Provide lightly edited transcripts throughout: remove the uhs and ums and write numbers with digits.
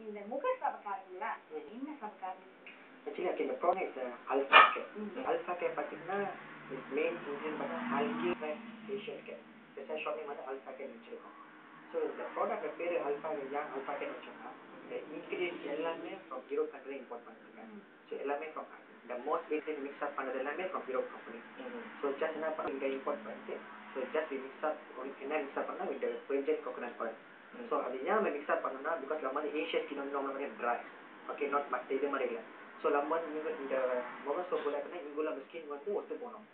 இந்த முக சபக்காரங்களா என்ன சபக்காரம்? Actually, okay, the product is alpha care. Alpha care பார்த்தீங்கன்னா its main ingredient பார்த்தா algae facial care. This short name வந்து alpha care வச்சிருக்கோம். So இந்த ப்ராடக்ட் பேரு alpha ஏன் alpha care வச்சோம்னா இந்த ingredients எல்லாமே from Europe country import பண்ணிருக்காங்க. So எல்லாமே from the most basic mix up பண்ணது எல்லாமே from Europe company. So just என்ன பண்ண இங்க import பண்ணிட்டு so just we mix up என்ன mix up பண்ணா with virgin coconut oil. So அது ஏன் mix up பண்ணனும்னா because நம்ம வந்து Asian skin வந்து நம்மள மாதிரி dry. Okay, not much இது மாதிரி இல்ல. So நம்ம வந்து இந்த முக சோப்புல பண்ணா இங்குள்ள ஸ்கின் வந்து ஒத்து போணும்.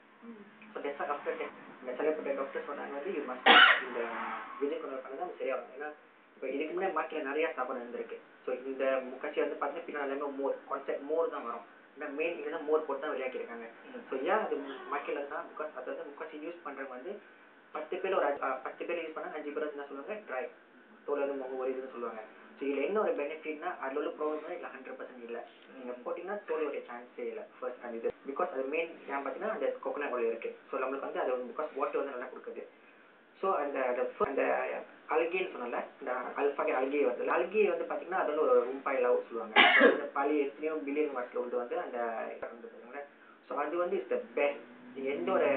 So that's after that இந்த சில டாக்டர் சொன்னாங்க வந்து you must இந்த விஜய் கொண்டு பண்ணா தான் சரியாகும். ஏன்னா இப்போ இதுக்கு முன்னாடி மார்க்கெட்ல நிறைய சாப்பாடு வந்திருக்கு. ஸோ இந்த முக்காசி வந்து பார்த்தீங்கன்னா பின்னாடி எல்லாமே மோர் தான் வரும். இந்த மெயின் இதுதான் மோர் போட்டு தான் விளையாக்கிருக்காங்க. ஸோ ஏன் அது மார்க்கெட்ல தான் பிகாஸ் அது வந்து முக்காசி யூஸ் பண்றவங்க வந்து 10 பேர் ஒரு 10 பேர் யூஸ் பண்ணா 5 பேர் என்ன சொல்லுவாங்க ட்ரை தோல் வந்து முகம் ஒரு இதுன்னு சொல்லுவாங்க. ஸோ இதில் என்ன ஒரு பெனிஃபிட்னா அதில் உள்ள ப்ராப்ளம் இல்லை 100% இல்லை. நீங்கள் போட்டிங்கன்னா தோலுடைய சான்ஸே இல்லை ஃபர்ஸ்ட் அந்த இது பிகாஸ் அது மெயின் ஏன் பார்த்தீங்கன்னா அந்த கோகோனட் ஆயில் இருக்குது. ஸோ நம்மளுக்கு வந்து அது பிகாஸ் வாட்டர் வந்து நல்லா கொடுக்குது. ஸோ அந்த அல்கேன்னு சொன்னல இந்த அல்ஃபாகே அல்கே வருது. அல்கே வந்து பார்த்தீங்கன்னா அது வந்து ஒரு ரூபாயிலாவும் சொல்லுவாங்க. இந்த பழைய எத்தனையோ பில்லியன் வாட்ஸ்ல வந்து வந்து அந்த சொல்லுவாங்க. ஸோ அது வந்து இஸ் த பெஸ்ட். நீங்கள் எந்த ஒரு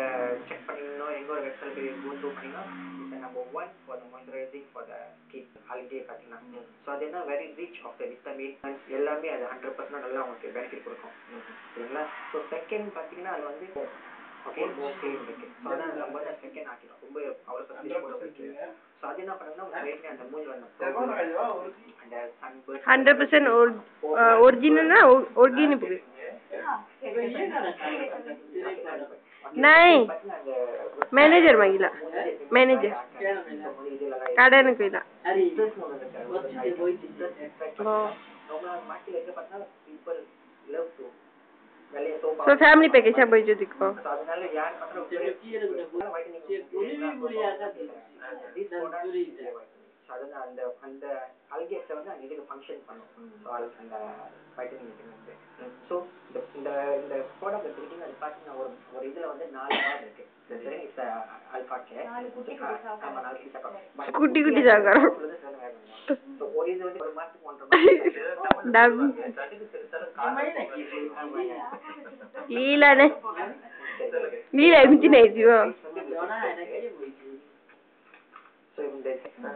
செக் பண்ணீங்கன்னா எங்க ஒரு வெப்சைட் போய் கோ பண்ணீங்கன்னா it's number 1 for the moisturising for the skin algae பார்த்தீங்கன்னா. ஸோ அது என்ன very rich of the vitamin எல்லாமே அது 100% நல்லா உங்களுக்கு பெனிஃபிட் கொடுக்கும். சரிங்களா? ஸோ செகண்ட் பார்த்தீங்கன்னா அது வந்து ஓகே ஓகே இருக்கு. ஸோ அதான் நம்ம வந்து செகண்ட் ஆக்கிடும் ரொம்ப அவ்வளோ பர்சன்டேஜ் போட வைக்கிறீங்க. ஸோ அது என்ன பண்ணுங்கன்னா உங்கள் அந்த மூஞ்சி வந்து அந்த சன்பர்ன் 100% ओरिजिनल ऑर्गेनिक नहीं मैनेजर मांगिला मैनेजर काढायला कोइला सो फैमिली पैकेज है भाई जो दिखो அந்த அந்த அல்கேஸ்ல வந்து அந்த இதுக்கு ஃபங்க்ஷன் பண்ணும். ஸோ அந்த வைட்டமின் வந்து ஸோ இந்த இந்த ப்ராடக்ட் எடுத்துக்கிட்டீங்க அது பார்த்தீங்கன்னா ஒரு இதில் வந்து 4 வார் இருக்கு. அல்ஃபா கேர் ஆமாம் 4 குட்டி சாப்பிடும் குட்டி குட்டி சாப்பிடும். ஸோ ஒரு இது வந்து ஒரு மாதத்துக்கு 1.5 लीला ने लीला कुछ नहीं थी वो.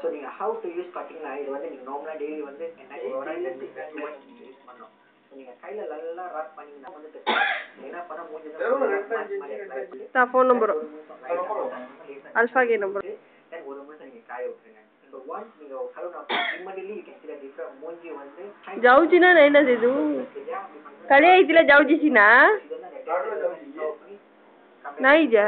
So நீங்க how to use பாத்தீங்கன்னா இது வந்து நீங்க நார்மலா டெய்லி வந்து என்ன ஒரு நாள் யூஸ் பண்ணனும். நீங்க கையில நல்லா ராப் பண்ணீங்கன்னா வந்து என்ன பண்ண மூஞ்சில ता फोन नंबर अल्फा के नंबर then ஒரு நிமிஷம் நீங்க காய விட்டுருங்க. So once நீங்க கழுவுனா immediately you can see the different மூஞ்சி வந்து जाऊची ना नाही ना देदू कळे इतला जाऊची सी ना नाही जा